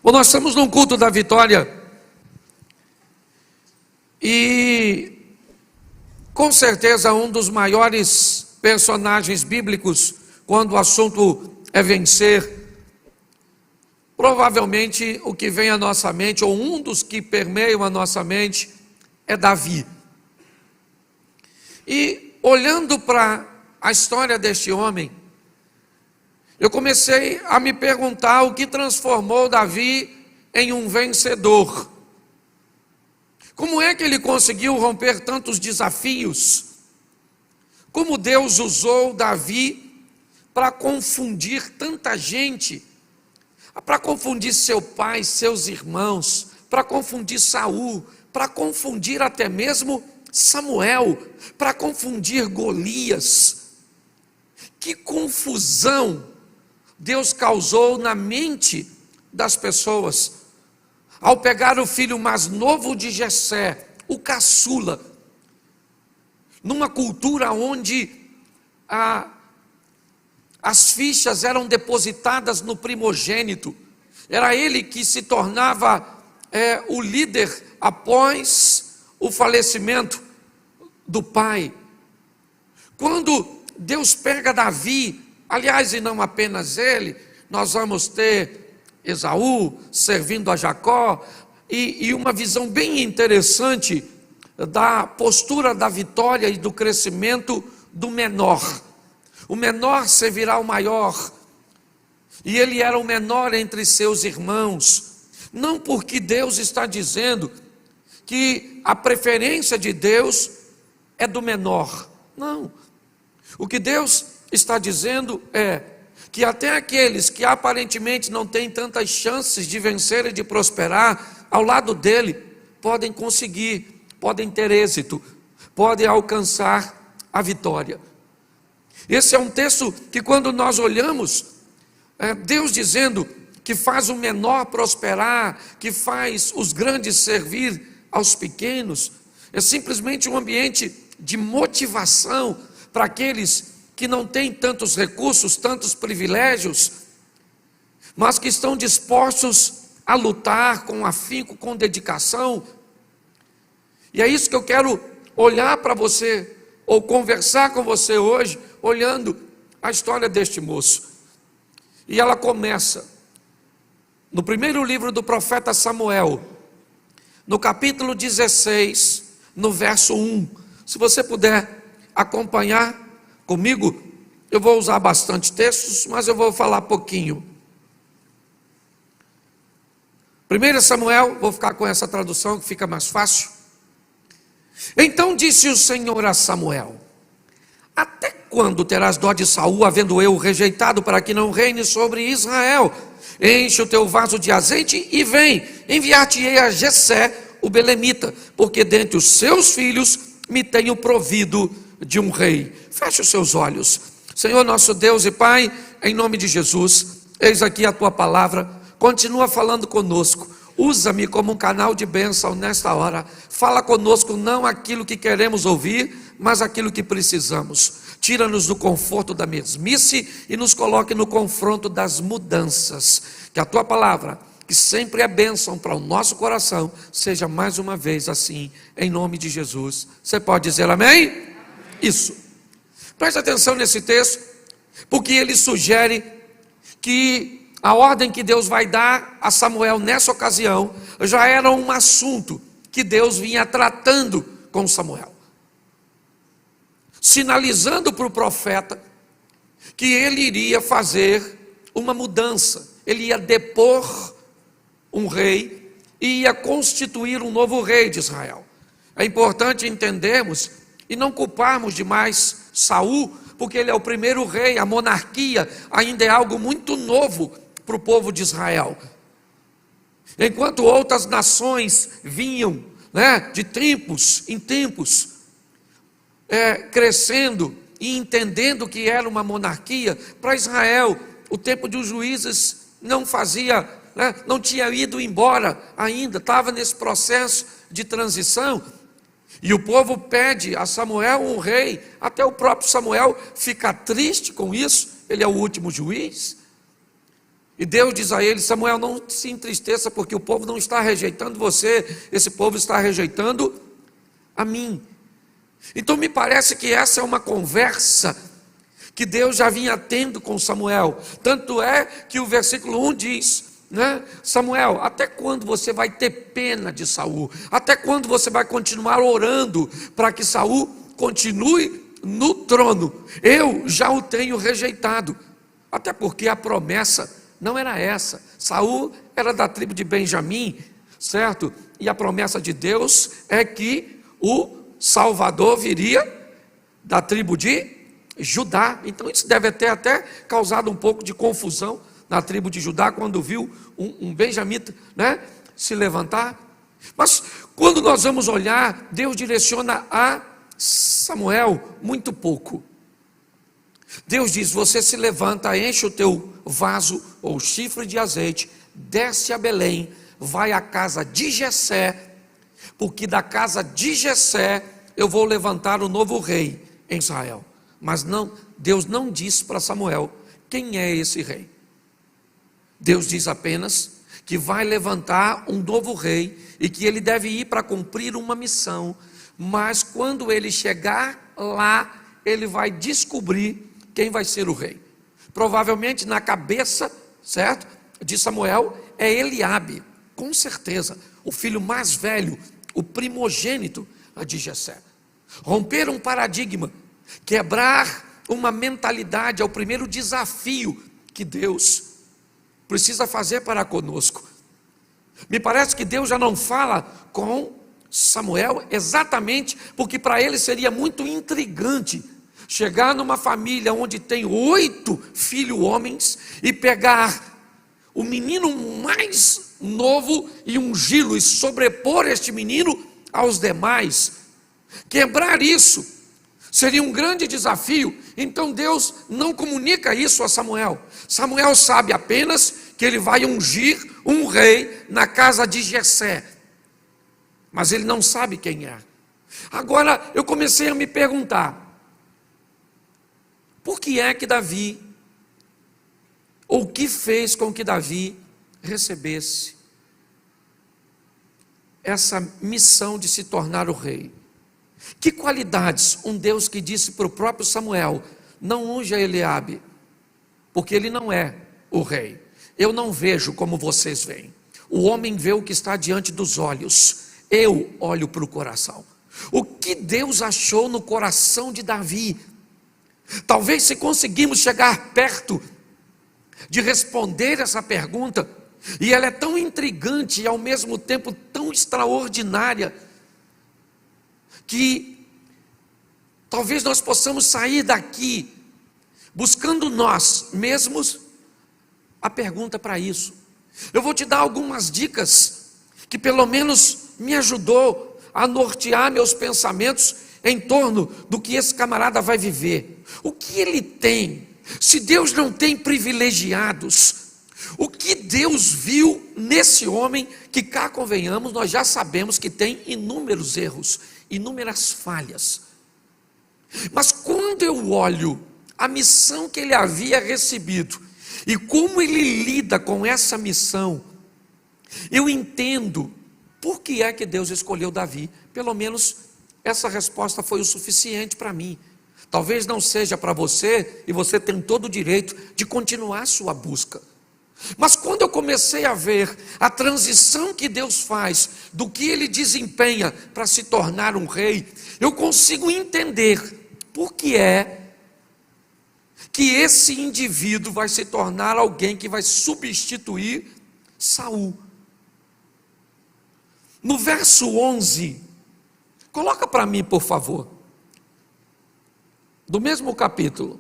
Bom, nós estamos num culto da vitória e com certeza um dos maiores personagens bíblicos quando o assunto é vencer, provavelmente o que vem à nossa mente, ou um dos que permeiam a nossa mente, é Davi. E olhando para a história deste homem, eu comecei a me perguntar o que transformou Davi em um vencedor. Como é que ele conseguiu romper tantos desafios? Como Deus usou Davi para confundir tanta gente, para confundir seu pai, seus irmãos, para confundir Saul, para confundir até mesmo Samuel, para confundir Golias. Que confusão Deus causou na mente das pessoas ao pegar o filho mais novo de Jessé, o caçula, numa cultura onde as fichas eram depositadas no primogênito. Era ele que se tornava o líder após o falecimento do pai. Quando Deus pega Davi, aliás, e não apenas ele, nós vamos ter Esaú servindo a Jacó, e uma visão bem interessante da postura da vitória e do crescimento do menor. O menor servirá ao maior, e ele era o menor entre seus irmãos, não porque Deus está dizendo que a preferência de Deus é do menor, não. O que Deus está dizendo é que até aqueles que aparentemente não têm tantas chances de vencer e de prosperar, ao lado dele, podem conseguir, podem ter êxito, podem alcançar a vitória. Esse é um texto que quando nós olhamos, Deus dizendo que faz o menor prosperar, que faz os grandes servir aos pequenos, é simplesmente um ambiente de motivação para aqueles que não têm tantos recursos, tantos privilégios, mas que estão dispostos a lutar com afinco, com dedicação. E é isso que eu quero olhar para você, ou conversar com você hoje, olhando a história deste moço. E ela começa no primeiro livro do profeta Samuel, no capítulo 16, no verso 1. Se você puder acompanhar comigo, eu vou usar bastante textos, mas eu vou falar pouquinho. 1 Samuel, vou ficar com essa tradução que fica mais fácil. Então disse o Senhor a Samuel: até quando terás dó de Saul, havendo eu rejeitado, para que não reine sobre Israel? Enche o teu vaso de azeite e vem, enviar-te-ei a Jessé, o belemita, porque dentre os seus filhos me tenho provido de um rei. Feche os seus olhos. Senhor nosso Deus e Pai, em nome de Jesus, eis aqui a tua palavra, continua falando conosco. Usa-me como um canal de bênção nesta hora. Fala conosco não aquilo que queremos ouvir, mas aquilo que precisamos. Tira-nos do conforto da mesmice e nos coloque no confronto das mudanças. Que a tua palavra, que sempre é bênção para o nosso coração, seja mais uma vez assim, em nome de Jesus. Você pode dizer amém? Isso. Preste atenção nesse texto, porque ele sugere que a ordem que Deus vai dar a Samuel nessa ocasião já era um assunto que Deus vinha tratando com Samuel, sinalizando para o profeta que ele iria fazer uma mudança, ele ia depor um rei e ia constituir um novo rei de Israel. É importante entendermos e não culparmos demais Saul, porque ele é o primeiro rei, a monarquia ainda é algo muito novo para o povo de Israel. Enquanto outras nações vinham, de tempos em tempos, crescendo e entendendo que era uma monarquia, para Israel, o tempo dos juízes não fazia, não tinha ido embora ainda, estava nesse processo de transição. E o povo pede a Samuel um rei, até o próprio Samuel fica triste com isso, ele é o último juiz. E Deus diz a ele: Samuel, não se entristeça, porque o povo não está rejeitando você, esse povo está rejeitando a mim. Então me parece que essa é uma conversa que Deus já vinha tendo com Samuel. Tanto é que o versículo 1 diz, né? Samuel, até quando você vai ter pena de Saul? Até quando você vai continuar orando para que Saul continue no trono? Eu já o tenho rejeitado. Até porque a promessa não era essa. Saul era da tribo de Benjamim, certo? E a promessa de Deus é que o Salvador viria da tribo de Judá. Então isso deve ter até causado um pouco de confusão na tribo de Judá, quando viu um benjamita, né, se levantar. Mas quando nós vamos olhar, Deus direciona a Samuel muito pouco. Deus diz: você se levanta, enche o teu vaso ou chifre de azeite, desce a Belém, vai à casa de Jessé, porque da casa de Jessé eu vou levantar o novo rei em Israel. Mas não, Deus não disse para Samuel quem é esse rei. Deus diz apenas que vai levantar um novo rei e que ele deve ir para cumprir uma missão. Mas quando ele chegar lá, ele vai descobrir quem vai ser o rei. Provavelmente na cabeça, certo, de Samuel é Eliabe, com certeza, o filho mais velho, o primogênito de Jessé. Romper um paradigma, quebrar uma mentalidade é o primeiro desafio que Deus precisa fazer para conosco. Me parece que Deus já não fala com Samuel exatamente porque para ele seria muito intrigante chegar numa família onde tem 8 filhos homens e pegar o menino mais novo e ungí-lo e sobrepor este menino aos demais. Quebrar isso seria um grande desafio. Então Deus não comunica isso a Samuel. Samuel sabe apenas que ele vai ungir um rei na casa de Jessé, mas ele não sabe quem é. Agora eu comecei a me perguntar: por que é que Davi, ou o que fez com que Davi recebesse essa missão de se tornar o rei? Que qualidades um Deus que disse para o próprio Samuel: não unja Eliabe, porque ele não é o rei. Eu não vejo como vocês veem. O homem vê o que está diante dos olhos, eu olho para o coração. O que Deus achou no coração de Davi? Talvez, se conseguimos chegar perto de responder essa pergunta, e ela é tão intrigante e ao mesmo tempo tão extraordinária, que talvez nós possamos sair daqui buscando nós mesmos a pergunta para isso. Eu vou te dar algumas dicas que pelo menos me ajudou a nortear meus pensamentos em torno do que esse camarada vai viver. O que ele tem? Se Deus não tem privilegiados, o que Deus viu nesse homem que, cá convenhamos, nós já sabemos que tem inúmeros erros, inúmeras falhas. Mas quando eu olho a missão que ele havia recebido e como ele lida com essa missão, eu entendo por que é que Deus escolheu Davi. Pelo menos essa resposta foi o suficiente para mim. Talvez não seja para você, e você tem todo o direito de continuar a sua busca. Mas quando eu comecei a ver a transição que Deus faz do que ele desempenha para se tornar um rei, eu consigo entender por que é que esse indivíduo vai se tornar alguém que vai substituir Saul. No verso 11, coloca para mim, por favor, do mesmo capítulo.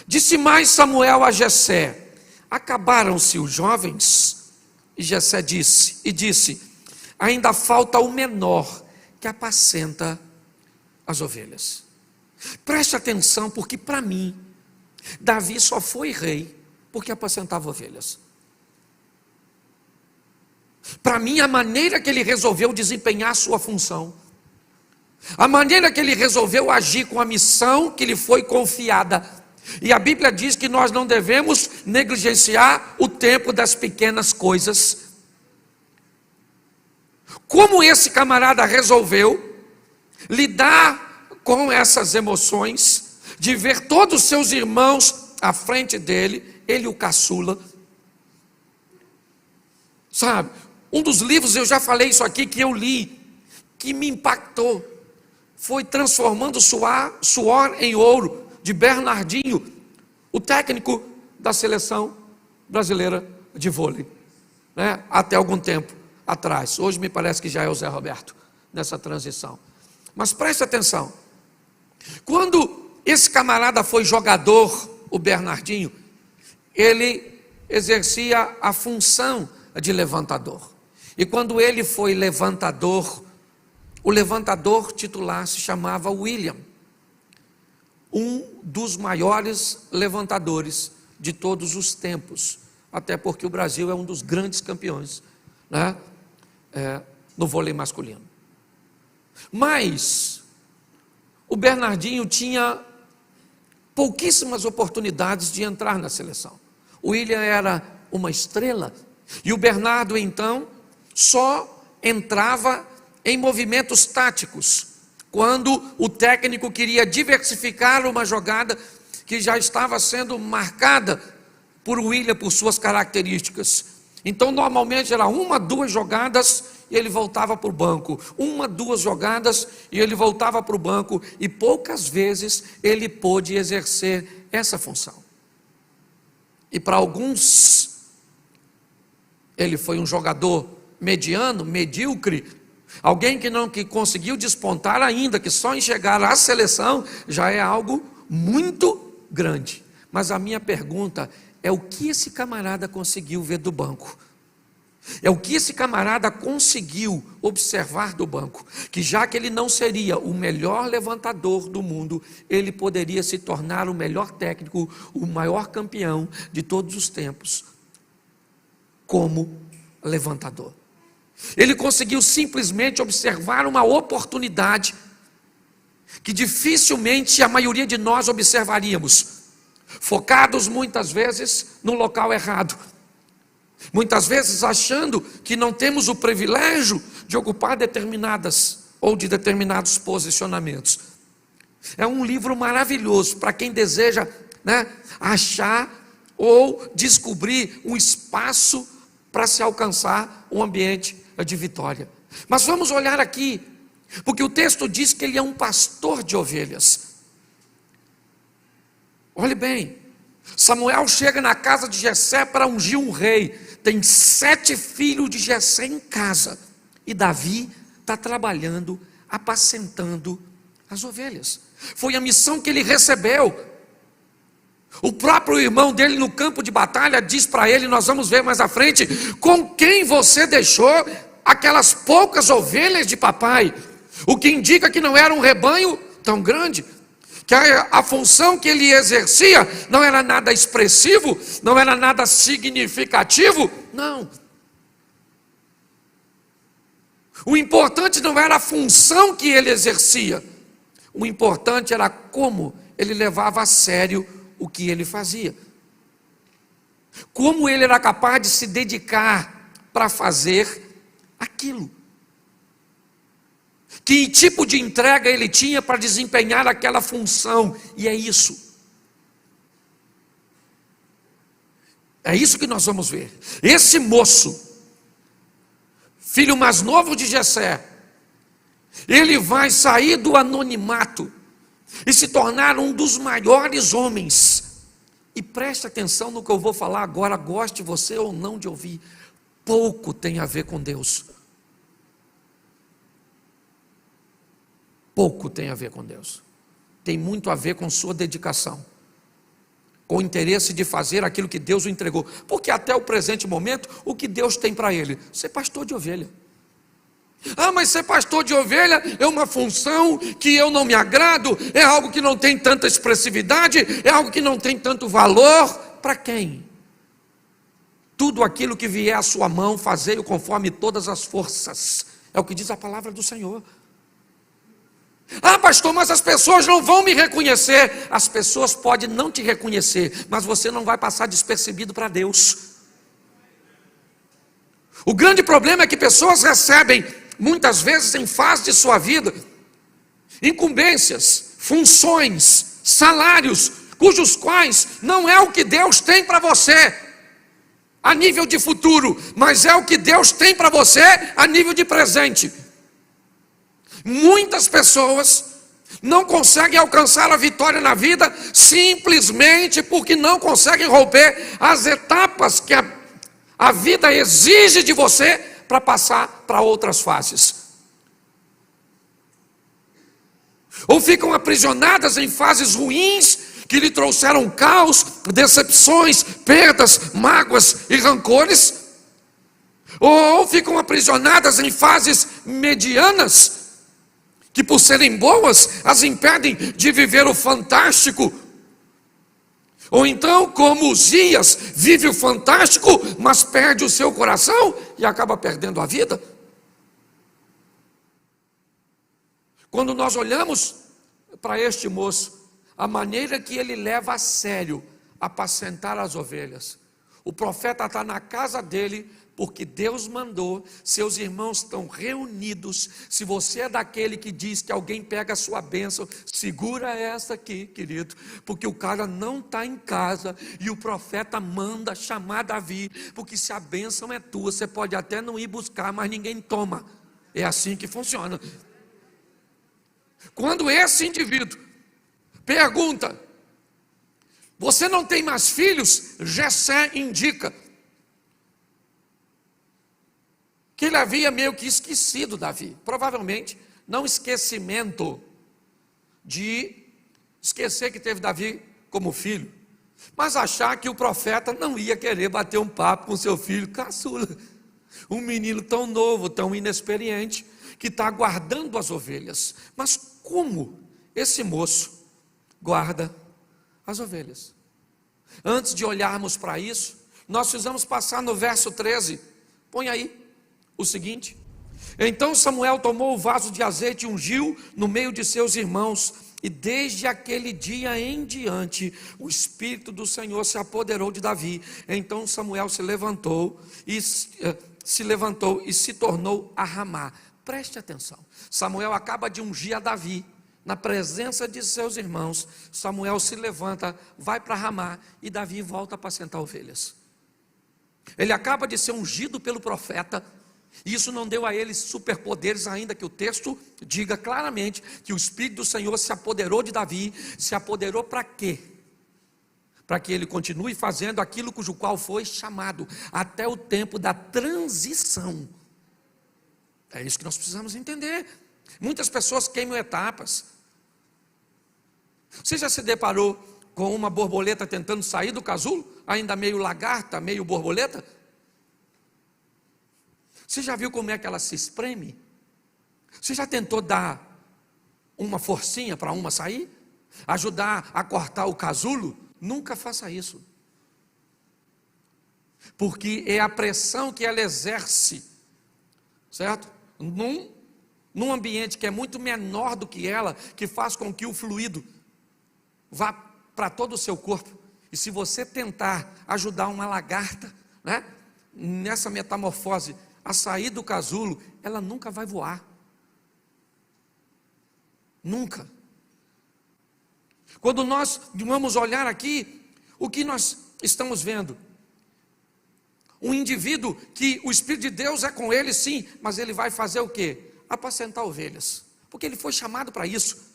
Disse mais Samuel a Jessé: acabaram-se os jovens? E Jessé disse: ainda falta o menor que apacenta as ovelhas. Preste atenção, porque para mim, Davi só foi rei porque apacentava ovelhas. Para mim, a maneira que ele resolveu desempenhar a sua função, a maneira que ele resolveu agir com a missão que lhe foi confiada, E a Bíblia diz que nós não devemos negligenciar o tempo das pequenas coisas. Como esse camarada resolveu lidar com essas emoções, de ver todos os seus irmãos à frente dele, ele o caçula. Sabe, um dos livros, eu já falei isso aqui, que eu li, que me impactou, foi Transformando Suor em Ouro, de Bernardinho, o técnico da seleção brasileira de vôlei, né? Até algum tempo atrás. Hoje me parece que já é o Zé Roberto, nessa transição. Mas preste atenção, quando esse camarada foi jogador, o Bernardinho, ele exercia a função de levantador. E quando ele foi levantador, o levantador titular se chamava William, um dos maiores levantadores de todos os tempos, até porque o Brasil é um dos grandes campeões, né? No vôlei masculino. Mas o Bernardinho tinha pouquíssimas oportunidades de entrar na seleção. O William era uma estrela e o Bernardo então só entrava em movimentos táticos, quando o técnico queria diversificar uma jogada que já estava sendo marcada por William, por suas características. Então normalmente era 1, 2 jogadas e ele voltava para o banco, 1, 2 jogadas e ele voltava para o banco, e poucas vezes ele pôde exercer essa função. E para alguns, ele foi um jogador mediano, medíocre, alguém que conseguiu despontar ainda, que só em chegar à seleção já é algo muito grande. Mas a minha pergunta é: o que esse camarada conseguiu ver do banco? É o que esse camarada conseguiu observar do banco, que já que ele não seria o melhor levantador do mundo, ele poderia se tornar o melhor técnico, o maior campeão de todos os tempos, como levantador. Ele conseguiu simplesmente observar uma oportunidade que dificilmente a maioria de nós observaríamos, focados muitas vezes no local errado, muitas vezes achando que não temos o privilégio de ocupar determinadas ou de determinados posicionamentos. É um livro maravilhoso para quem deseja, né, achar ou descobrir um espaço para se alcançar um ambiente de vitória. Mas vamos olhar aqui, porque o texto diz que ele é um pastor de ovelhas. Olhe bem, Samuel chega na casa de Jessé para ungir um rei. Tem 7 filhos de Jessé em casa, e Davi está trabalhando, apacentando as ovelhas. Foi a missão que ele recebeu. O próprio irmão dele no campo de batalha diz para ele, nós vamos ver mais à frente, com quem você deixou aquelas poucas ovelhas de papai, o que indica que não era um rebanho tão grande, que a função que ele exercia não era nada expressivo, não era nada significativo, não. O importante não era a função que ele exercia, o importante era como ele levava a sério o que ele fazia, como ele era capaz de se dedicar para fazer aquilo, que tipo de entrega ele tinha para desempenhar aquela função. E é isso que nós vamos ver. Esse moço, filho mais novo de Jessé, ele vai sair do anonimato e se tornar um dos maiores homens. E preste atenção no que eu vou falar agora, goste você ou não de ouvir, pouco tem a ver com Deus. Pouco tem a ver com Deus. Tem muito a ver com sua dedicação, com o interesse de fazer aquilo que Deus o entregou. Porque até o presente momento, o que Deus tem para ele? Ser pastor de ovelha. Ah, mas ser pastor de ovelha é uma função que eu não me agrado, é algo que não tem tanta expressividade, é algo que não tem tanto valor. Para quem? Tudo aquilo que vier à sua mão, fazei-o conforme todas as forças. É o que diz a palavra do Senhor. Ah, pastor, mas as pessoas não vão me reconhecer. As pessoas podem não te reconhecer, mas você não vai passar despercebido para Deus. O grande problema é que pessoas recebem, muitas vezes em fase de sua vida, incumbências, funções, salários, cujos quais não é o que Deus tem para você a nível de futuro, mas é o que Deus tem para você a nível de presente. Muitas pessoas não conseguem alcançar a vitória na vida simplesmente porque não conseguem romper as etapas que a vida exige de você para passar para outras fases. Ou ficam aprisionadas em fases ruins que lhe trouxeram caos, decepções, perdas, mágoas e rancores. Ou ficam aprisionadas em fases medianas que, por serem boas, as impedem de viver o fantástico. Ou então, como Uzias, vive o fantástico, mas perde o seu coração e acaba perdendo a vida. Quando nós olhamos para este moço, a maneira que ele leva a sério apacentar as ovelhas, o profeta está na casa dele, porque Deus mandou, seus irmãos estão reunidos. Se você é daquele que diz que alguém pega a sua bênção, segura essa aqui, querido, porque o cara não está em casa, e o profeta manda chamar Davi, porque se a bênção é tua, você pode até não ir buscar, mas ninguém toma. É assim que funciona. Quando esse indivíduo pergunta: você não tem mais filhos? Jessé indica que ele havia meio que esquecido Davi. Provavelmente, não esquecimento de esquecer que teve Davi como filho, mas achar que o profeta não ia querer bater um papo com seu filho caçula, um menino tão novo, tão inexperiente, que está guardando as ovelhas. Mas como esse moço guarda as ovelhas? Antes de olharmos para isso, nós precisamos passar no verso 13. Põe aí o seguinte: então Samuel tomou o vaso de azeite e ungiu no meio de seus irmãos, e desde aquele dia em diante o Espírito do Senhor se apoderou de Davi. Então Samuel se levantou e se tornou a Ramá. Preste atenção, Samuel acaba de ungir a Davi na presença de seus irmãos. Samuel se levanta, vai para Ramá, e Davi volta a apacentar ovelhas. Ele acaba de ser ungido pelo profeta, e isso não deu a ele superpoderes, ainda que o texto diga claramente que o Espírito do Senhor se apoderou de Davi. Se apoderou para quê? Para que ele continue fazendo aquilo cujo qual foi chamado, até o tempo da transição. É isso que nós precisamos entender. Muitas pessoas queimam etapas. Você já se deparou com uma borboleta tentando sair do casulo? Ainda meio lagarta, meio borboleta? Você já viu como é que ela se espreme? Você já tentou dar uma forcinha para uma sair? Ajudar a cortar o casulo? Nunca faça isso. Porque é a pressão que ela exerce, certo? Num ambiente que é muito menor do que ela, que faz com que o fluido vá para todo o seu corpo. E se você tentar ajudar uma lagarta, né, nessa metamorfose, a sair do casulo, ela nunca vai voar. Nunca. Quando nós vamos olhar aqui, o que nós estamos vendo? Um indivíduo que o Espírito de Deus é com ele, sim, mas ele vai fazer o quê? Apacentar ovelhas, porque ele foi chamado para isso.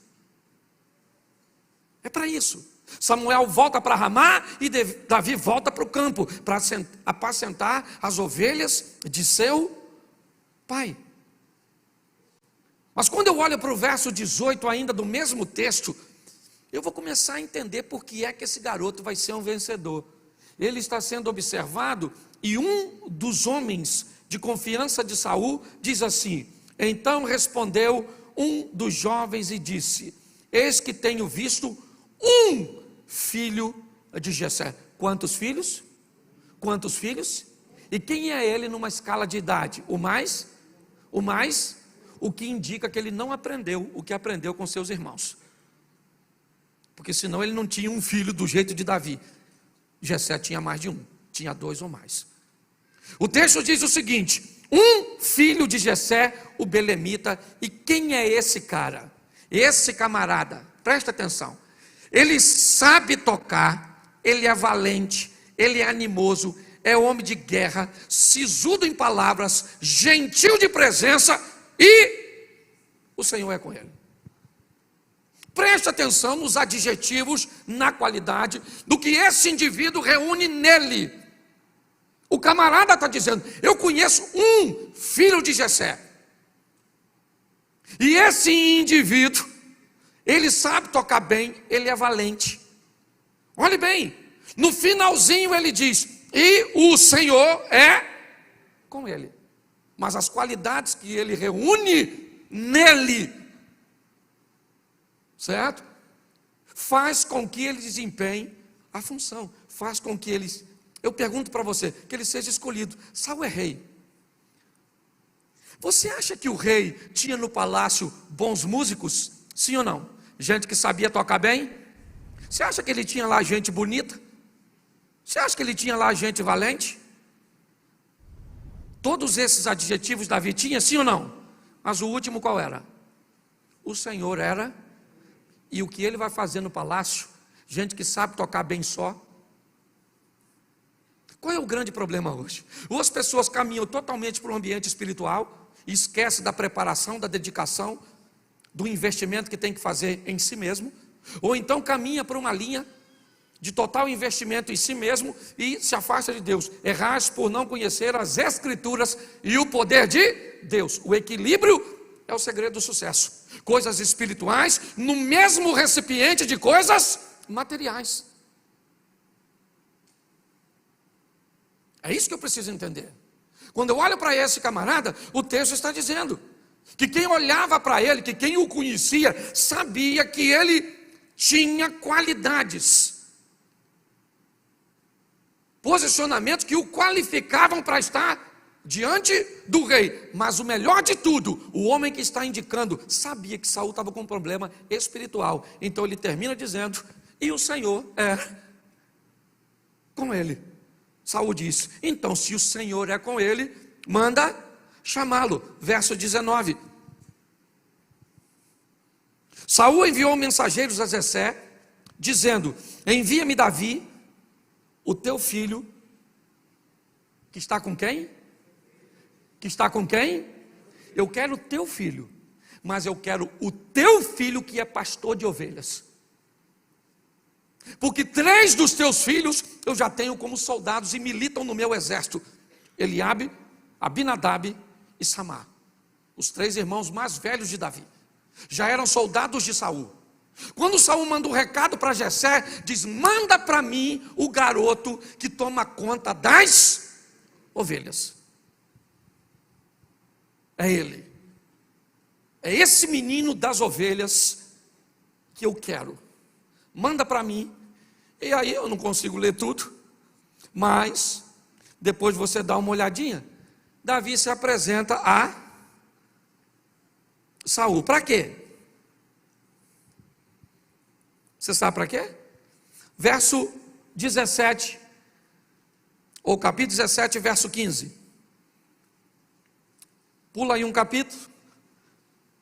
É para isso. Samuel volta para Ramá e Davi volta para o campo para apacentar as ovelhas de seu pai. Mas quando eu olho para o verso 18 ainda do mesmo texto, eu vou começar a entender por que é que esse garoto vai ser um vencedor. Ele está sendo observado, e um dos homens de confiança de Saul diz assim: então respondeu um dos jovens e disse: eis que tenho visto um filho de Jessé. Quantos filhos? Quantos filhos? E quem é ele numa escala de idade? O mais? o que indica que ele não aprendeu o que aprendeu com seus irmãos. Porque senão ele não tinha um filho do jeito de Davi. Jessé tinha mais de um, tinha 2 ou mais. O texto diz o seguinte: um filho de Jessé, o belemita. E quem é esse cara? Esse camarada, presta atenção, ele sabe tocar, ele é valente, ele é animoso, é homem de guerra, sisudo em palavras, gentil de presença, e o Senhor é com ele. Preste atenção nos adjetivos, na qualidade do que esse indivíduo reúne nele. O camarada está dizendo: eu conheço um filho de Jessé, e esse indivíduo, ele sabe tocar bem, ele é valente. Olhe bem, no finalzinho ele diz: e o Senhor é com ele. Mas as qualidades que ele reúne nele, certo? Faz com que ele desempenhe a função, faz com que ele, eu pergunto para você, que ele seja escolhido. Saul é rei. Você acha que o rei tinha no palácio bons músicos? Sim ou não? Gente que sabia tocar bem? Você acha que ele tinha lá gente bonita? Você acha que ele tinha lá gente valente? Todos esses adjetivos Davi tinha, sim ou não? Mas o último qual era? O Senhor era. E o que ele vai fazer no palácio? Gente que sabe tocar bem só. Qual é o grande problema hoje? Ou as pessoas caminham totalmente para o ambiente espiritual e esquecem da preparação, da dedicação, do investimento que tem que fazer em si mesmo, ou então caminha para uma linha de total investimento em si mesmo e se afasta de Deus. Errais por não conhecer as Escrituras e o poder de Deus. O equilíbrio é o segredo do sucesso. Coisas espirituais no mesmo recipiente de coisas materiais. É isso que eu preciso entender. Quando eu olho para esse camarada, o texto está dizendo que quem olhava para ele, que quem o conhecia, sabia que ele tinha qualidades, posicionamentos que o qualificavam para estar diante do rei. Mas o melhor de tudo, o homem que está indicando sabia que Saul estava com um problema espiritual. Então ele termina dizendo: e o Senhor é com ele. Saul diz: então se o Senhor é com ele, manda chamá-lo. Verso 19. Saul enviou mensageiros a Jessé, dizendo: envia-me Davi, o teu filho, que está com quem? Que está com quem? Eu quero o teu filho, mas eu quero o teu filho que é pastor de ovelhas. Porque 3 dos teus filhos eu já tenho como soldados e militam no meu exército: Eliabe, Abinadab e Samar. Os 3 irmãos mais velhos de Davi já eram soldados de Saul. Quando Saul manda um recado para Jessé, diz: manda para mim o garoto que toma conta das ovelhas. É ele. É esse menino das ovelhas que eu quero. Manda para mim. E aí eu não consigo ler tudo, mas depois você dá uma olhadinha. Davi se apresenta a Saul. Para quê? Você sabe para quê? Verso 17, ou capítulo 17, verso 15. Pula aí um capítulo,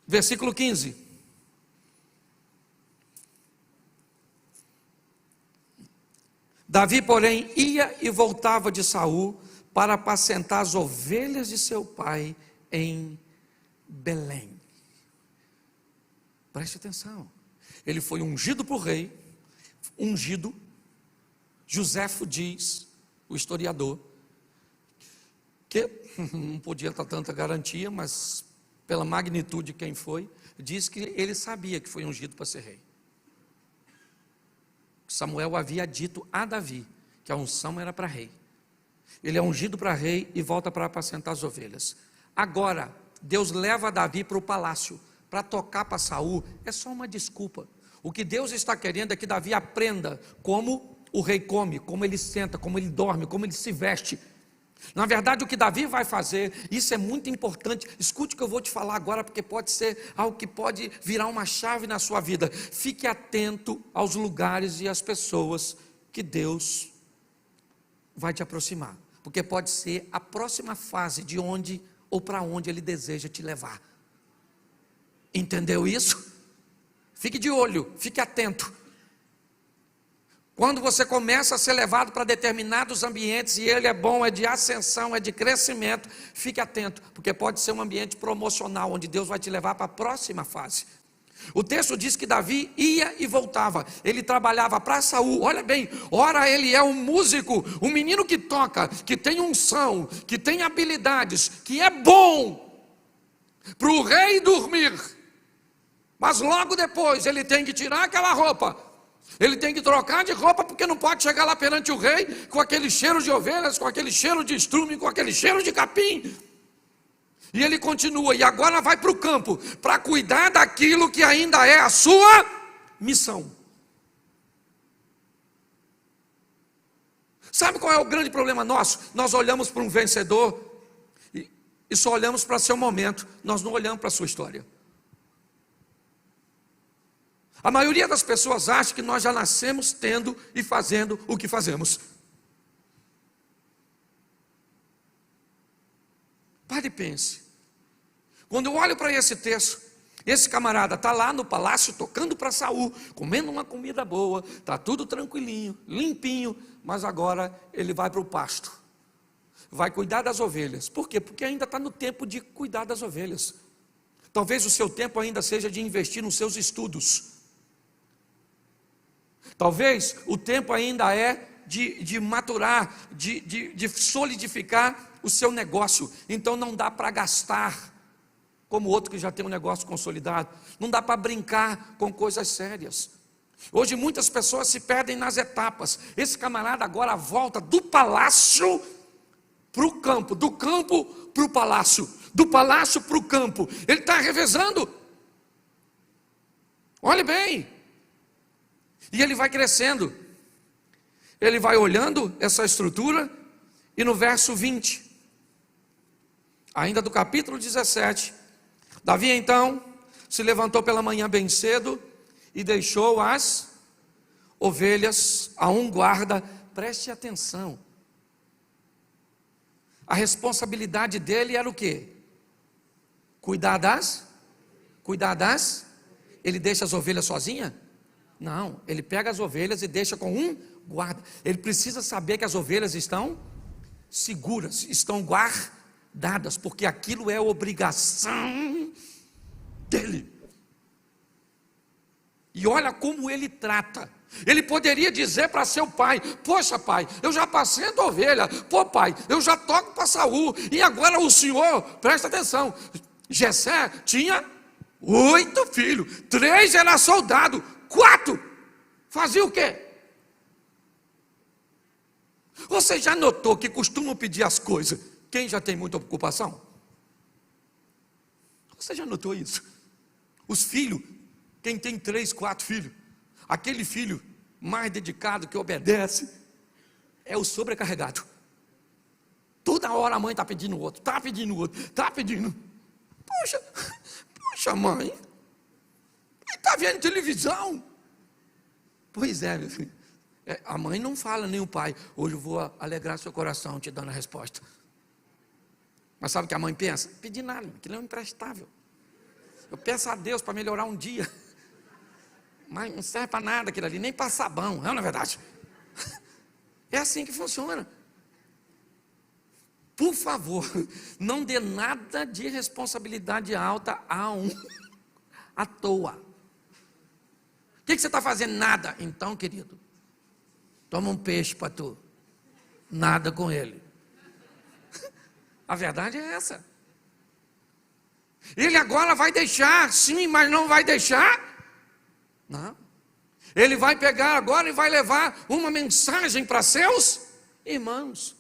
versículo 15. Davi, porém, ia e voltava de Saul para apacentar as ovelhas de seu pai em Belém. Preste atenção. Ele foi ungido por rei, ungido. Joséfo diz, o historiador, que não podia dar tanta garantia, mas pela magnitude de quem foi, diz que ele sabia que foi ungido para ser rei. Samuel havia dito a Davi que a unção era para rei. Ele é ungido para rei e volta para apacentar as ovelhas. Agora, Deus leva Davi para o palácio, para tocar para Saul. É só uma desculpa. O que Deus está querendo é que Davi aprenda como o rei come, como ele senta, como ele dorme, como ele se veste. Na verdade, o que Davi vai fazer, isso é muito importante. Escute o que eu vou te falar agora, porque pode ser algo que pode virar uma chave na sua vida. Fique atento aos lugares e às pessoas que Deus vai te aproximar, porque pode ser a próxima fase de onde ou para onde Ele deseja te levar. Entendeu isso? Fique de olho, fique atento. Quando você começa a ser levado para determinados ambientes, e ele é bom, é de ascensão, é de crescimento, fique atento, porque pode ser um ambiente promocional, onde Deus vai te levar para a próxima fase. O texto diz que Davi ia e voltava, ele trabalhava para Saul. Olha bem, ora ele é um músico, um menino que toca, que tem unção, que tem habilidades, que é bom para o rei dormir, mas logo depois ele tem que tirar aquela roupa, ele tem que trocar de roupa, porque não pode chegar lá perante o rei com aquele cheiro de ovelhas, com aquele cheiro de estrume, com aquele cheiro de capim. E ele continua, e agora vai para o campo, para cuidar daquilo que ainda é a sua missão. Sabe qual é o grande problema nosso? Nós olhamos para um vencedor e só olhamos para seu momento, nós não olhamos para a sua história. A maioria das pessoas acha que nós já nascemos tendo e fazendo o que fazemos. Pare e pense. Quando eu olho para esse texto, esse camarada está lá no palácio tocando para Saul, comendo uma comida boa, está tudo tranquilinho, limpinho, mas agora ele vai para o pasto, vai cuidar das ovelhas. Por quê? Porque ainda está no tempo de cuidar das ovelhas. Talvez o seu tempo ainda seja de investir nos seus estudos. Talvez o tempo ainda é de maturar, de solidificar o seu negócio. Então não dá para gastar como outro que já tem um negócio consolidado. Não dá para brincar com coisas sérias. Hoje muitas pessoas se perdem nas etapas. Esse camarada agora volta do palácio para o campo, do campo para o palácio, do palácio para o campo. Ele está revezando. Olhe bem. E ele vai crescendo, ele vai olhando essa estrutura, e no verso 20, ainda do capítulo 17, Davi então se levantou pela manhã bem cedo e deixou as ovelhas a um guarda. Preste atenção, a responsabilidade dele era o quê? Cuidar das? Ele deixa as ovelhas sozinhas? Não, ele pega as ovelhas e deixa com um guarda. Ele precisa saber que as ovelhas estão seguras, estão guardadas, porque aquilo é obrigação dele. E olha como ele trata. Ele poderia dizer para seu pai: poxa pai, eu já passei a ovelha. Pô pai, eu já toco para Saul. E agora o senhor, presta atenção, Jessé tinha 8 filhos, 3 era soldado, 4 fazia o quê? Você já notou que costumam pedir as coisas quem já tem muita ocupação? Você já notou isso? Os filhos, quem tem 3, 4 filhos, aquele filho mais dedicado, que obedece, é o sobrecarregado. Toda hora a mãe está pedindo outro, está pedindo. Poxa mãe, ele está vendo televisão. Pois é, meu filho. A mãe não fala, nem o pai: hoje eu vou alegrar seu coração te dando a resposta. Mas sabe o que a mãe pensa? Pedir nada, aquilo é um imprestável. Eu peço a Deus para melhorar um dia, mas não serve para nada aquilo ali, nem para sabão, não é verdade? É assim que funciona. Por favor, não dê nada de responsabilidade alta à toa. O que você está fazendo? Nada. Então, querido, toma um peixe para tu. Nada com ele. A verdade é essa. Ele agora vai deixar, sim, mas não vai deixar? Não. Ele vai pegar agora e vai levar uma mensagem para seus irmãos.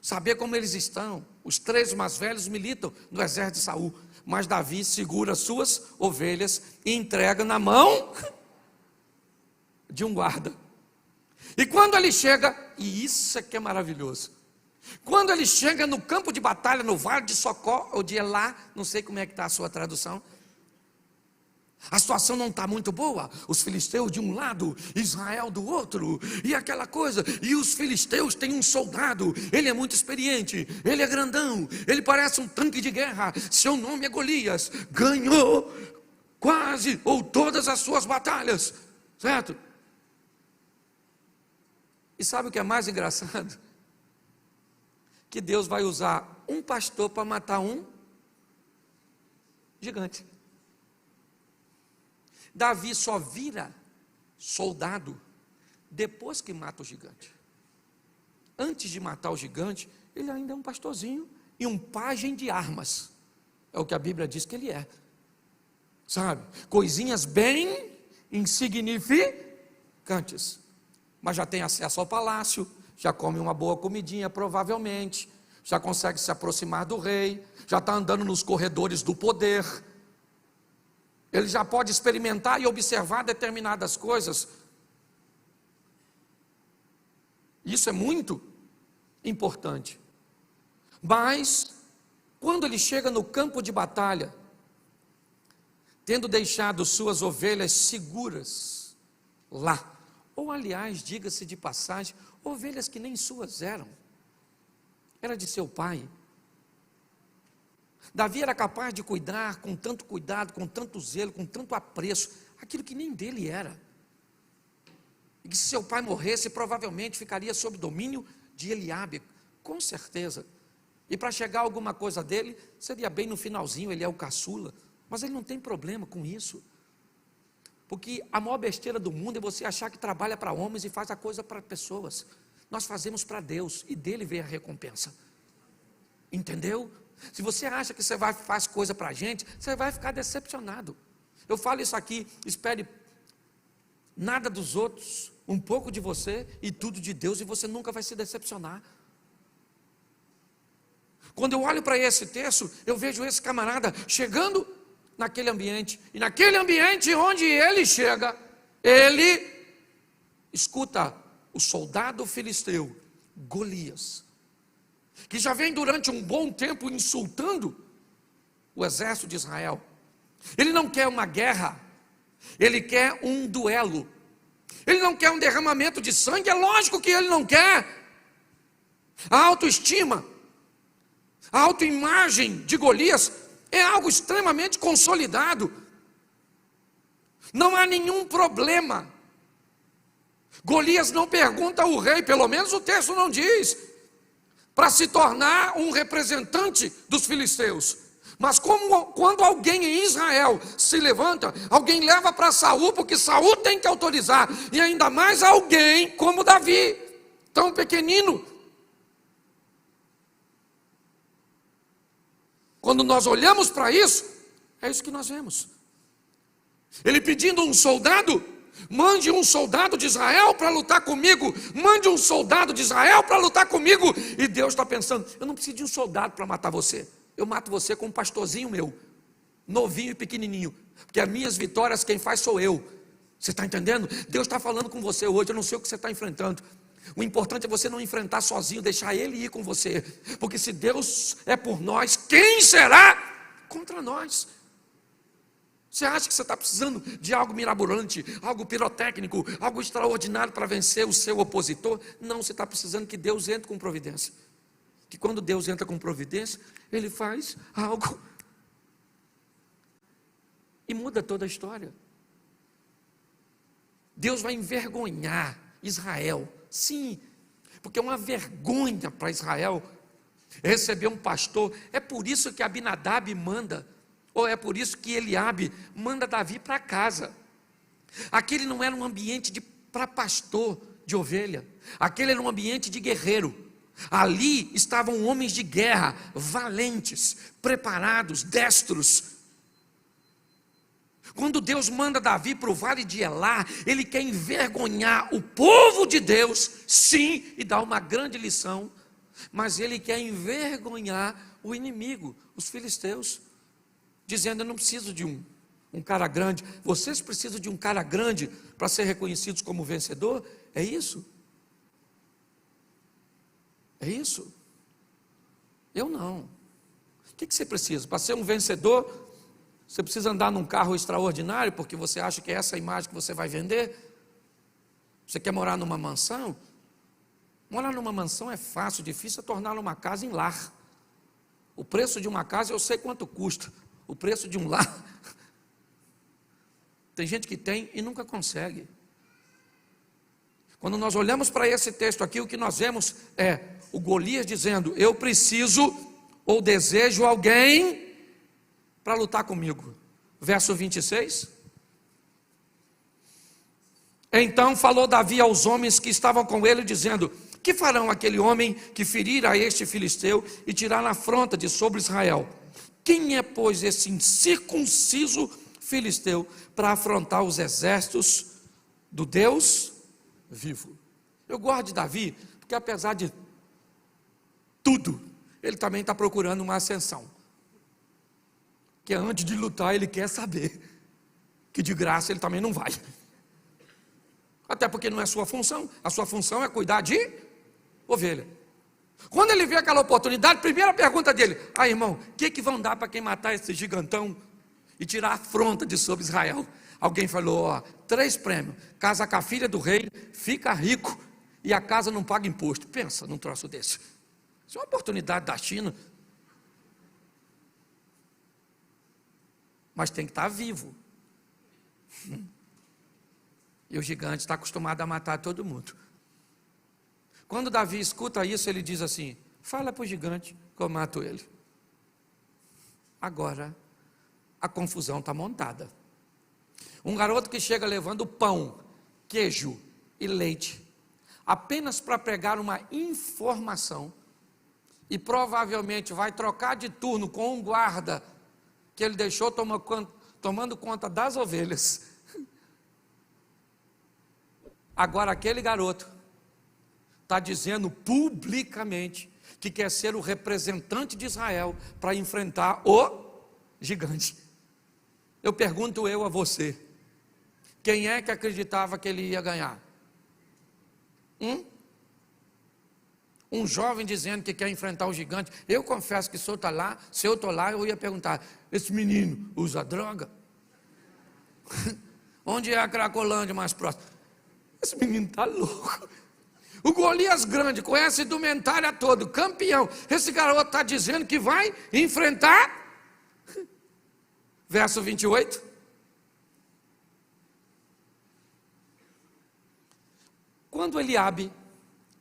Saber como eles estão. Os 3 mais velhos militam no exército de Saul. Mas Davi segura suas ovelhas e entrega na mão de um guarda. E quando ele chega, e isso é que é maravilhoso, Quando ele chega no campo de batalha, no vale de Socó, ou de Elá, não sei como é que está a sua tradução, a situação não está muito boa, os filisteus de um lado, Israel do outro, e aquela coisa, e os filisteus têm um soldado, ele é muito experiente, ele é grandão, ele parece um tanque de guerra, seu nome é Golias, ganhou quase ou todas as suas batalhas, certo? E sabe o que é mais engraçado? Que Deus vai usar um pastor para matar um gigante. Davi só vira soldado depois que mata o gigante. Antes de matar o gigante, ele ainda é um pastorzinho e um pajem de armas. É o que a Bíblia diz que ele é. Sabe? Coisinhas bem insignificantes. Mas já tem acesso ao palácio, já come uma boa comidinha provavelmente, já consegue se aproximar do rei, já está andando nos corredores do poder. Ele já pode experimentar e observar determinadas coisas. Isso é muito importante. Mas, quando ele chega no campo de batalha, tendo deixado suas ovelhas seguras lá, ou aliás, diga-se de passagem, ovelhas que nem suas eram, era de seu pai. Davi era capaz de cuidar com tanto cuidado, com tanto zelo, com tanto apreço, aquilo que nem dele era. E que se seu pai morresse, provavelmente ficaria sob domínio de Eliabe, com certeza. E para chegar alguma coisa dele, seria bem no finalzinho, ele é o caçula. Mas ele não tem problema com isso. Porque a maior besteira do mundo é você achar que trabalha para homens e faz a coisa para pessoas. Nós fazemos para Deus e dele vem a recompensa. Entendeu? Se você acha que você faz coisa para a gente, você vai ficar decepcionado. Eu falo isso aqui, espere nada dos outros, um pouco de você e tudo de Deus, e você nunca vai se decepcionar. Quando eu olho para esse texto, eu vejo esse camarada chegando naquele ambiente, e naquele ambiente onde ele chega, ele escuta o soldado filisteu, Golias, que já vem durante um bom tempo insultando o exército de Israel. Ele não quer uma guerra, ele quer um duelo, ele não quer um derramamento de sangue, é lógico que ele não quer. A autoestima, a autoimagem de Golias é algo extremamente consolidado, não há nenhum problema. Golias não pergunta ao rei, pelo menos o texto não diz, para se tornar um representante dos filisteus. Mas quando alguém em Israel se levanta, alguém leva para Saul, porque Saul tem que autorizar, e ainda mais alguém como Davi, tão pequenino. Quando nós olhamos para isso, é isso que nós vemos. Ele pedindo um soldado, mande um soldado de Israel para lutar comigo, mande um soldado de Israel para lutar comigo, e Deus está pensando, eu não preciso de um soldado para matar você, eu mato você com um pastorzinho meu, novinho e pequenininho, porque as minhas vitórias quem faz sou eu. Você está entendendo? Deus está falando com você hoje, eu não sei o que você está enfrentando. O importante é você não enfrentar sozinho, deixar Ele ir com você, porque se Deus é por nós, quem será contra nós? Você acha que você está precisando de algo mirabolante, algo pirotécnico, algo extraordinário para vencer o seu opositor? Não, você está precisando que Deus entre com providência. Que quando Deus entra com providência, Ele faz algo e muda toda a história. Deus vai envergonhar Israel, sim, porque é uma vergonha para Israel receber um pastor. É por isso que Abinadab manda, ou é por isso que Eliabe manda Davi para casa. Aquele não era um ambiente para pastor de ovelha, aquele era um ambiente de guerreiro. Ali estavam homens de guerra, valentes, preparados, destros. Quando Deus manda Davi para o vale de Elá, Ele quer envergonhar o povo de Deus, sim, e dar uma grande lição, mas Ele quer envergonhar o inimigo, os filisteus, dizendo, eu não preciso de um cara grande, vocês precisam de um cara grande para ser reconhecidos como vencedor, é isso? É isso? Eu não. O que você precisa? Para ser um vencedor, você precisa andar num carro extraordinário, porque você acha que é essa a imagem que você vai vender? Você quer morar numa mansão? Morar numa mansão é fácil, difícil é torná-la uma casa em lar. O preço de uma casa eu sei quanto custa. O preço de um lar, tem gente que tem e nunca consegue. Quando nós olhamos para esse texto aqui, o que nós vemos é o Golias dizendo: eu preciso ou desejo alguém para lutar comigo. Verso 26. Então falou Davi aos homens que estavam com ele, dizendo: que farão aquele homem que ferir a este filisteu e tirar a afronta de sobre Israel? Quem é, pois, esse incircunciso filisteu para afrontar os exércitos do Deus vivo? Eu gosto de Davi, porque apesar de tudo, ele também está procurando uma ascensão. Que antes de lutar ele quer saber que de graça ele também não vai. Até porque não é sua função. A sua função é cuidar de ovelha. Quando ele vê aquela oportunidade, primeira pergunta dele: irmão, o que vão dar para quem matar esse gigantão e tirar a afronta de sobre Israel? Alguém falou: 3 prêmios, casa com a filha do rei, fica rico e a casa não paga imposto. Pensa num troço desse. Isso é uma oportunidade da China. Mas tem que estar vivo. E o gigante está acostumado a matar todo mundo. Quando Davi escuta isso, ele diz assim: fala para o gigante que eu mato ele. Agora, a confusão está montada. Um garoto que chega levando pão, queijo e leite, apenas para pregar uma informação, e provavelmente vai trocar de turno com um guarda que ele deixou tomando conta das ovelhas. Agora aquele garoto está dizendo publicamente que quer ser o representante de Israel para enfrentar o gigante. Eu pergunto a você: quem é que acreditava que ele ia ganhar? Um jovem dizendo que quer enfrentar o gigante. Eu confesso que se eu estou lá, eu ia perguntar: esse menino usa droga? Onde é a Cracolândia mais próxima? Esse menino está louco. O Golias grande, conhece a indumentária toda, campeão. Esse garoto está dizendo que vai enfrentar. Verso 28. Quando Eliabe,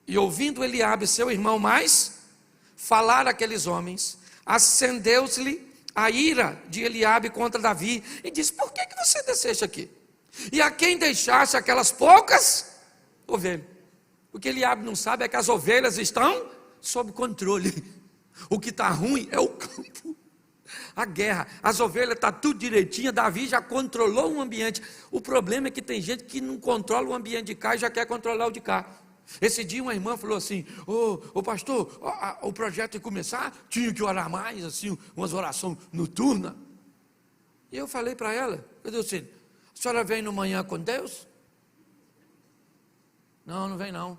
e ouvindo Eliabe, seu irmão mais, falar aqueles homens, acendeu-se-lhe a ira de Eliabe contra Davi, e disse: por que você desceste aqui? E a quem deixaste aquelas poucas ovelhas? O que Eliabe não sabe é que as ovelhas estão sob controle. O que está ruim é o campo, a guerra. As ovelhas estão tudo direitinho. Davi já controlou o ambiente. O problema é que tem gente que não controla o ambiente de cá e já quer controlar o de cá. Esse dia uma irmã falou assim: ô pastor, o projeto ia começar, tinha que orar mais, assim, umas orações noturnas. E eu falei para ela, eu disse assim: a senhora vem no manhã com Deus? Não, não vem não.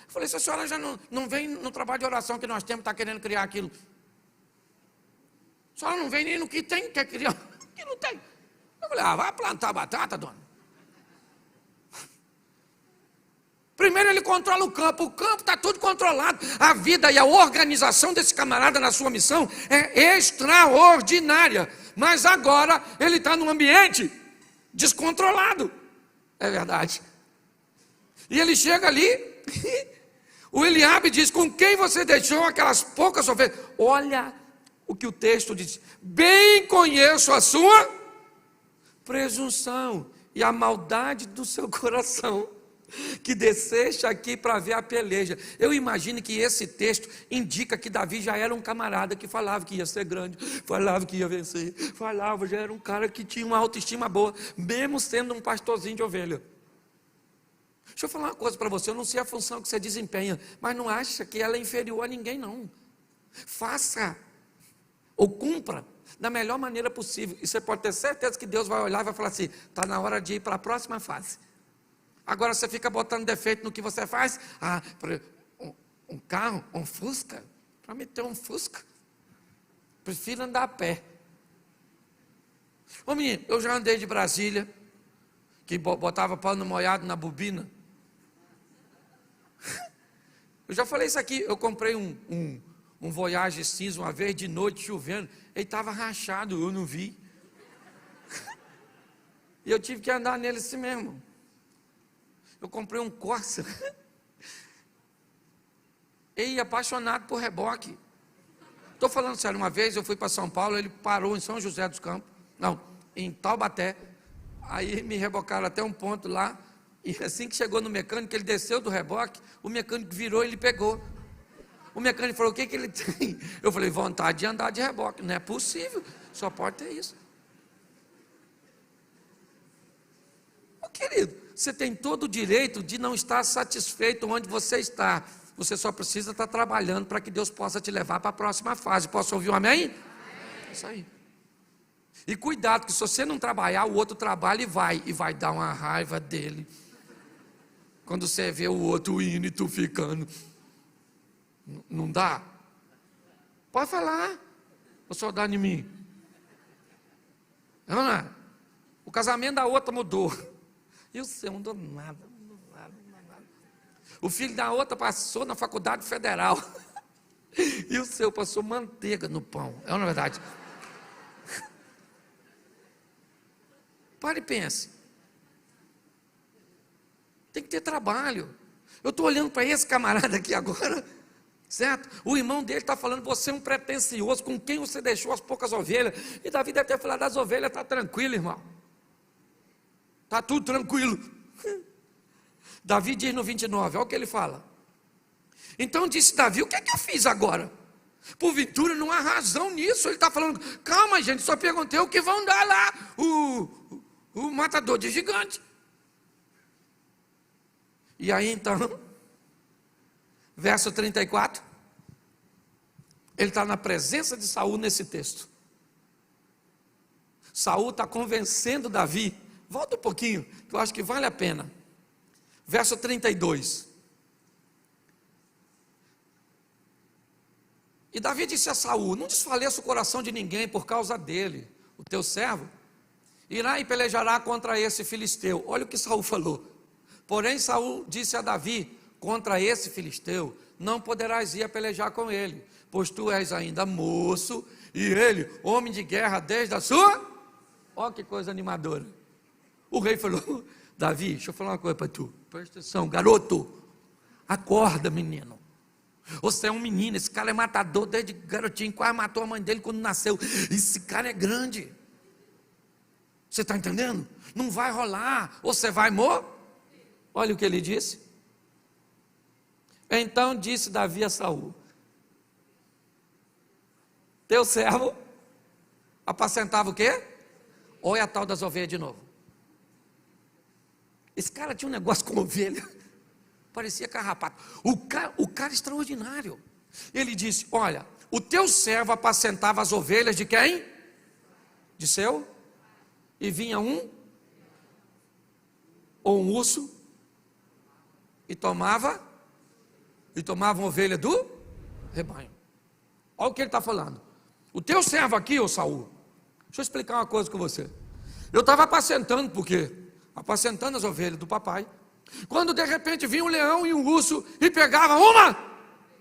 Eu falei: se a senhora já não vem no trabalho de oração que nós temos, está querendo criar aquilo. A senhora não vem nem no que tem, quer criar, que não tem. Eu falei: vai plantar batata, dona. Primeiro ele controla o campo está tudo controlado. A vida e a organização desse camarada na sua missão é extraordinária. Mas agora ele está num ambiente descontrolado. É verdade. E ele chega ali, o Eliabe diz: com quem você deixou aquelas poucas ovelhas? Olha o que o texto diz: bem conheço a sua presunção e a maldade do seu coração, que desceste aqui para ver a peleja. Eu imagino que esse texto indica que Davi já era um camarada que falava que ia ser grande, falava que ia vencer, já era um cara que tinha uma autoestima boa, mesmo sendo um pastorzinho de ovelha. Deixa eu falar uma coisa para você: eu não sei a função que você desempenha, mas não acha que ela é inferior a ninguém, não. Faça ou cumpra da melhor maneira possível, e você pode ter certeza que Deus vai olhar e vai falar assim: está na hora de ir para a próxima fase. Agora você fica botando defeito no que você faz. Um carro, um Fusca, Para me ter um Fusca, prefiro andar a pé. Ô menino, eu já andei de Brasília, que botava pano molhado na bobina. Eu já falei isso aqui, eu comprei um Voyage cinza uma vez de noite, chovendo, ele estava rachado, eu não vi. E eu tive que andar nele assim mesmo. Eu comprei um Corsa. E apaixonado por reboque. Estou falando sério, uma vez eu fui para São Paulo, ele parou em São José dos Campos, não, em Taubaté. Aí me rebocaram até um ponto lá, e assim que chegou no mecânico, ele desceu do reboque, o mecânico virou e ele pegou. O mecânico falou, o que ele tem? Eu falei, vontade de andar de reboque. Não é possível, só pode ter isso. Ô querido, você tem todo o direito de não estar satisfeito onde você está. Você só precisa estar trabalhando para que Deus possa te levar para a próxima fase. Posso ouvir um amém? Amém. Isso aí. E cuidado, que se você não trabalhar, o outro trabalha e vai dar uma raiva dele. Quando você vê o outro indo e tu ficando. Não dá? Pode falar. Ou só dá em mim? Não é? O casamento da outra mudou. E o seu não mudou nada. O filho da outra passou na faculdade federal. E o seu passou manteiga no pão. É uma verdade. Pare e pense. Tem que ter trabalho. Eu estou olhando para esse camarada aqui agora, certo? O irmão dele está falando, você é um pretensioso, com quem você deixou as poucas ovelhas. E Davi deve ter falado, das ovelhas está tranquilo, irmão. Está tudo tranquilo. Davi diz no 29, olha o que ele fala. Então disse Davi, o que é que eu fiz agora? Porventura não há razão nisso. Ele está falando, calma gente, só perguntei o que vão dar lá, o matador de gigante. E aí então, verso 34, ele está na presença de Saul nesse texto. Saul está convencendo Davi, volta um pouquinho, que eu acho que vale a pena. Verso 32. E Davi disse a Saul, não desfaleça o coração de ninguém por causa dele, o teu servo irá e pelejará contra esse filisteu. Olha o que Saul falou. Porém Saul disse a Davi, contra esse filisteu não poderás ir a pelejar com ele, pois tu és ainda moço, e ele, homem de guerra desde a sua... Olha que coisa animadora. O rei falou, Davi, deixa eu falar uma coisa para tu, presta atenção, garoto, acorda menino, você é um menino, esse cara é matador desde garotinho, quase matou a mãe dele quando nasceu, esse cara é grande, você está entendendo? Não vai rolar, você vai morrer. Olha o que ele disse. Então disse Davi a Saul, teu servo apacentava o quê? Olha a tal das ovelhas de novo. Esse cara tinha um negócio com ovelha, parecia carrapato. O cara extraordinário. Ele disse, olha, o teu servo apacentava as ovelhas de quem? De seu? E vinha ou um urso, e tomava uma ovelha do rebanho. Olha o que ele está falando. O teu servo aqui, ô Saul, deixa eu explicar uma coisa com você. Eu estava apacentando, por quê? Apacentando as ovelhas do papai, quando de repente vinha um leão e um urso e pegava uma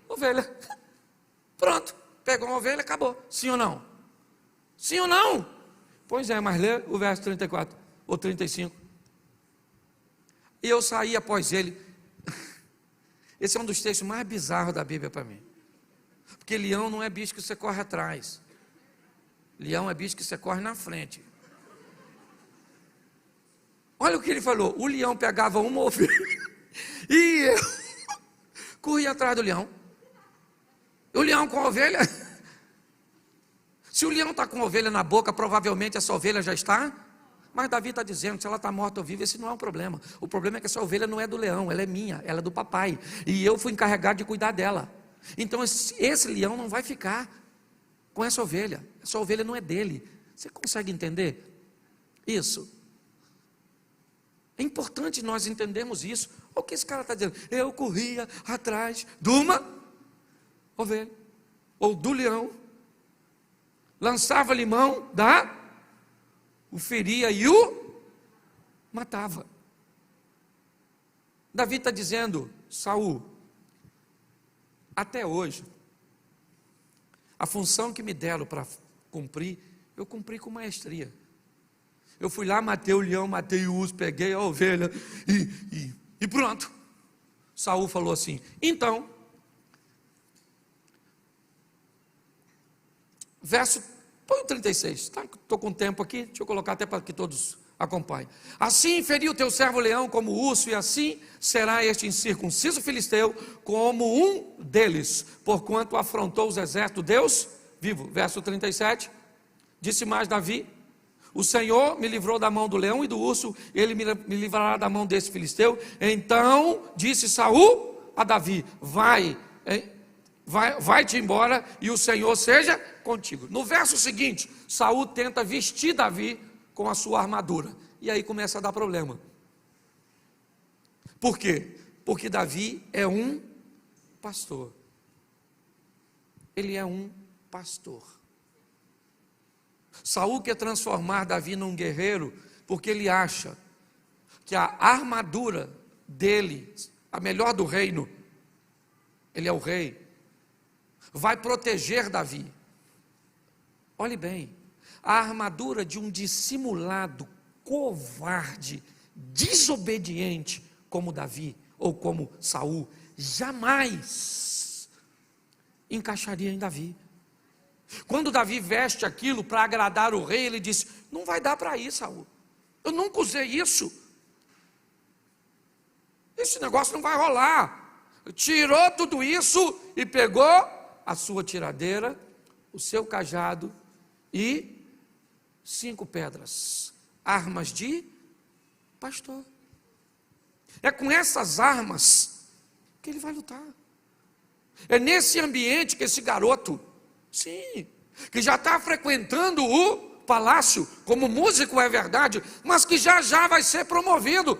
ovelha. Pronto, pegou uma ovelha, acabou. Sim ou não? Sim ou não? Pois é, mas lê o verso 34 ou 35. E eu saí após ele. Esse é um dos textos mais bizarros da Bíblia para mim, porque leão não é bicho que você corre atrás, leão é bicho que você corre na frente. Olha o que ele falou, o leão pegava uma ovelha e eu corria atrás do leão. O leão com a ovelha, se o leão está com a ovelha na boca, provavelmente essa ovelha já está, mas Davi está dizendo, se ela está morta ou viva, esse não é um problema. O problema é que essa ovelha não é do leão, ela é minha, ela é do papai, e eu fui encarregado de cuidar dela. Então esse leão não vai ficar com essa ovelha não é dele. Você consegue entender isso? É importante nós entendermos isso. O que esse cara está dizendo? Eu corria atrás de uma ovelha. ou do leão, lançava-lhe mão o feria e o matava. Davi está dizendo: Saul, até hoje, a função que me deram para cumprir, eu cumpri com maestria. Eu fui lá, matei o leão, matei o urso, peguei a ovelha e pronto. Saul falou assim: então, põe o 36, tá? Estou com tempo aqui, deixa eu colocar até para que todos acompanhem. Assim feriu o teu servo leão como urso, e assim será este incircunciso filisteu como um deles, porquanto afrontou os exércitos de Deus vivo. Verso 37, disse mais Davi: o Senhor me livrou da mão do leão e do urso, ele me livrará da mão desse filisteu. Então disse Saul a Davi: vai-te embora e o Senhor seja contigo. No verso seguinte, Saul tenta vestir Davi com a sua armadura, e aí começa a dar problema. Por quê? Porque Davi é um pastor. Ele é um pastor. Saul quer transformar Davi num guerreiro, porque ele acha que a armadura dele, a melhor do reino, ele é o rei, vai proteger Davi. Olhe bem, a armadura de um dissimulado, covarde, desobediente como Davi ou como Saul, jamais encaixaria em Davi. Quando Davi veste aquilo para agradar o rei, ele diz: não vai dar para ir, Saul, eu nunca usei isso, esse negócio não vai rolar. Tirou tudo isso e pegou a sua tiradeira, o seu cajado e 5 pedras, armas de pastor. É com essas armas que ele vai lutar. É nesse ambiente que esse garoto, sim, que já está frequentando o palácio, como músico, é verdade, mas que já vai ser promovido.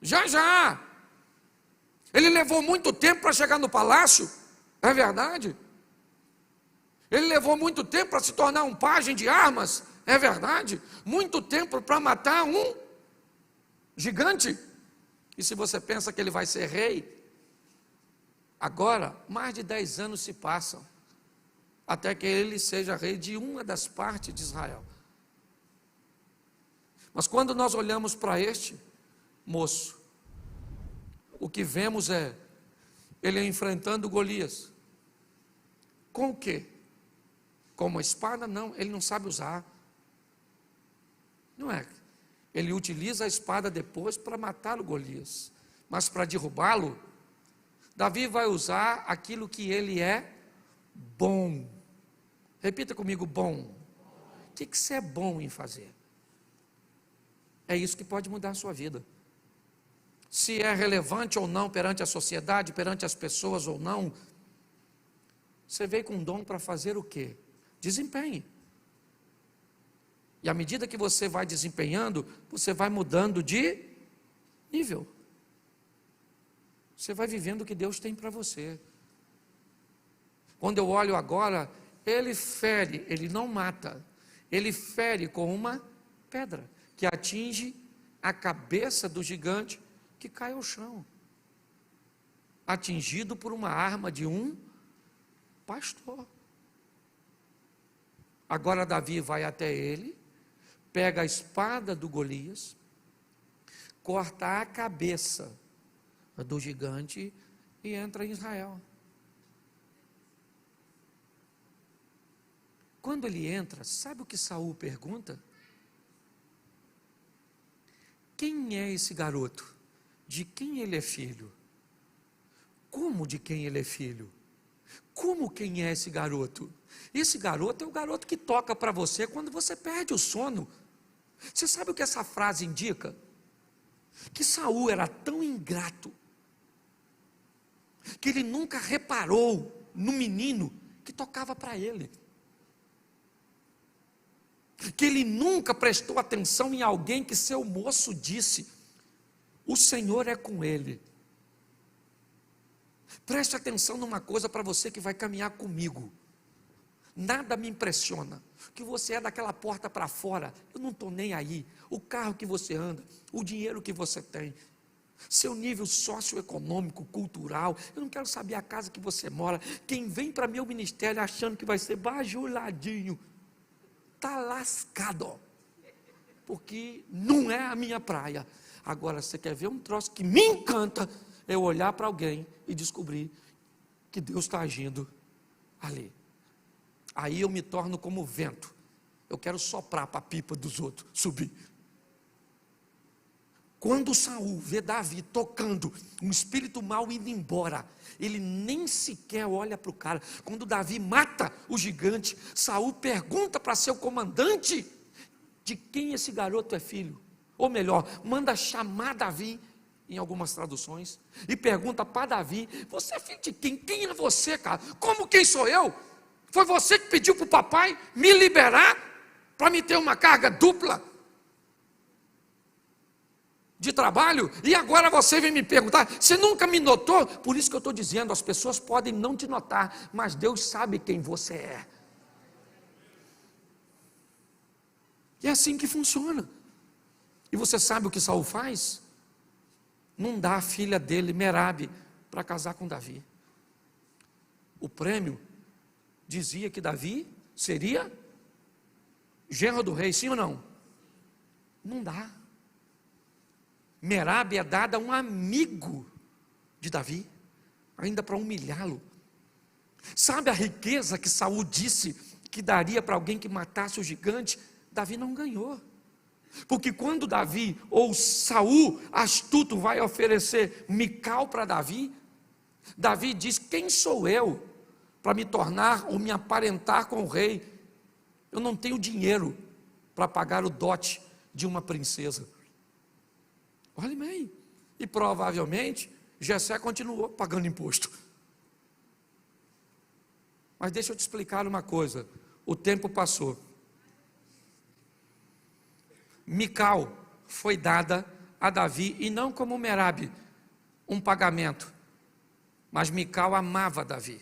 Já. Ele levou muito tempo para chegar no palácio, é verdade. Ele levou muito tempo para se tornar um pajem de armas, é verdade. Muito tempo para matar um gigante. E se você pensa que ele vai ser rei, agora mais de 10 anos se passam, até que ele seja rei de uma das partes de Israel. Mas quando nós olhamos para este moço, o que vemos é ele enfrentando Golias. Com o quê? Com uma espada? Não, ele não sabe usar. Não é. Ele utiliza a espada depois para matar o Golias, mas para derrubá-lo, Davi vai usar aquilo que ele é bom. Repita comigo: bom. O que você é bom em fazer? É isso que pode mudar a sua vida. Se é relevante ou não perante a sociedade, perante as pessoas ou não, você veio com um dom para fazer o quê? Desempenhe. E à medida que você vai desempenhando, você vai mudando de nível. Você vai vivendo o que Deus tem para você. Quando eu olho agora, ele fere, ele não mata. Ele fere com uma pedra que atinge a cabeça do gigante, que cai ao chão, atingido por uma arma de um pastor. Agora Davi vai até ele, pega a espada do Golias, corta a cabeça do gigante e entra em Israel. Quando ele entra, sabe o que Saul pergunta? Quem é esse garoto? De quem ele é filho? Como de quem ele é filho? Como quem é esse garoto? Esse garoto é o garoto que toca para você quando você perde o sono. Você sabe o que essa frase indica? Que Saul era tão ingrato, que ele nunca reparou no menino que tocava para ele. Que ele nunca prestou atenção em alguém que seu moço disse: o Senhor é com ele. Preste atenção numa coisa para você que vai caminhar comigo. Nada me impressiona. Que você é daquela porta para fora, eu não estou nem aí. O carro que você anda, o dinheiro que você tem, seu nível socioeconômico, cultural, eu não quero saber a casa que você mora. Quem vem para meu ministério achando que vai ser bajuladinho, está lascado, porque não é a minha praia. Agora, você quer ver um troço que me encanta, é eu olhar para alguém e descobrir que Deus está agindo ali. Aí eu me torno como o vento. Eu quero soprar para a pipa dos outros subir. Quando Saul vê Davi tocando, um espírito mau indo embora, ele nem sequer olha para o cara. Quando Davi mata o gigante, Saul pergunta para seu comandante de quem esse garoto é filho. Ou melhor, manda chamar Davi, em algumas traduções, e pergunta para Davi: você é filho de quem? Quem é você, cara? Como quem sou eu? Foi você que pediu para o papai me liberar para me ter uma carga dupla de trabalho? E agora você vem me perguntar? Você nunca me notou? Por isso que eu estou dizendo, as pessoas podem não te notar, mas Deus sabe quem você é. E é assim que funciona. E você sabe o que Saul faz? Não dá a filha dele, Merabe, para casar com Davi. O prêmio dizia que Davi seria genro do rei, sim ou não? Não dá. Merabe é dada a um amigo de Davi, ainda para humilhá-lo. Sabe a riqueza que Saul disse que daria para alguém que matasse o gigante? Davi não ganhou. Porque quando Davi, ou Saul, astuto, vai oferecer Mical para Davi, Davi diz: quem sou eu para me tornar ou me aparentar com o rei? Eu não tenho dinheiro para pagar o dote de uma princesa. Olha bem, e provavelmente Jessé continuou pagando imposto. Mas deixa eu te explicar uma coisa, o tempo passou. Mical foi dada a Davi, e não como Merabe, um pagamento, mas Mical amava Davi.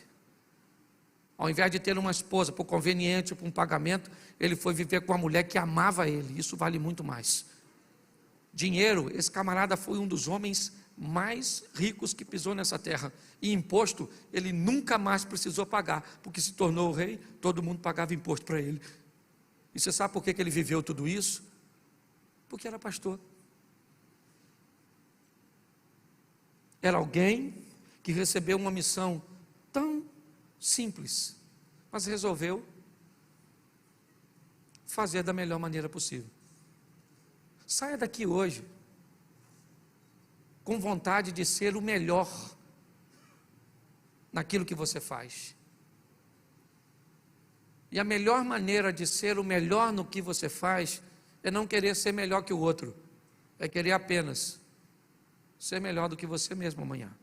Ao invés de ter uma esposa por conveniente, por um pagamento, ele foi viver com uma mulher que amava ele. Isso vale muito mais. Dinheiro, esse camarada foi um dos homens mais ricos que pisou nessa terra. E imposto, ele nunca mais precisou pagar, porque se tornou o rei, todo mundo pagava imposto para ele. E você sabe por que ele viveu tudo isso? Porque era pastor. Era alguém que recebeu uma missão tão simples, mas resolveu fazer da melhor maneira possível. Saia daqui hoje com vontade de ser o melhor naquilo que você faz. E a melhor maneira de ser o melhor no que você faz é não querer ser melhor que o outro, é querer apenas ser melhor do que você mesmo amanhã.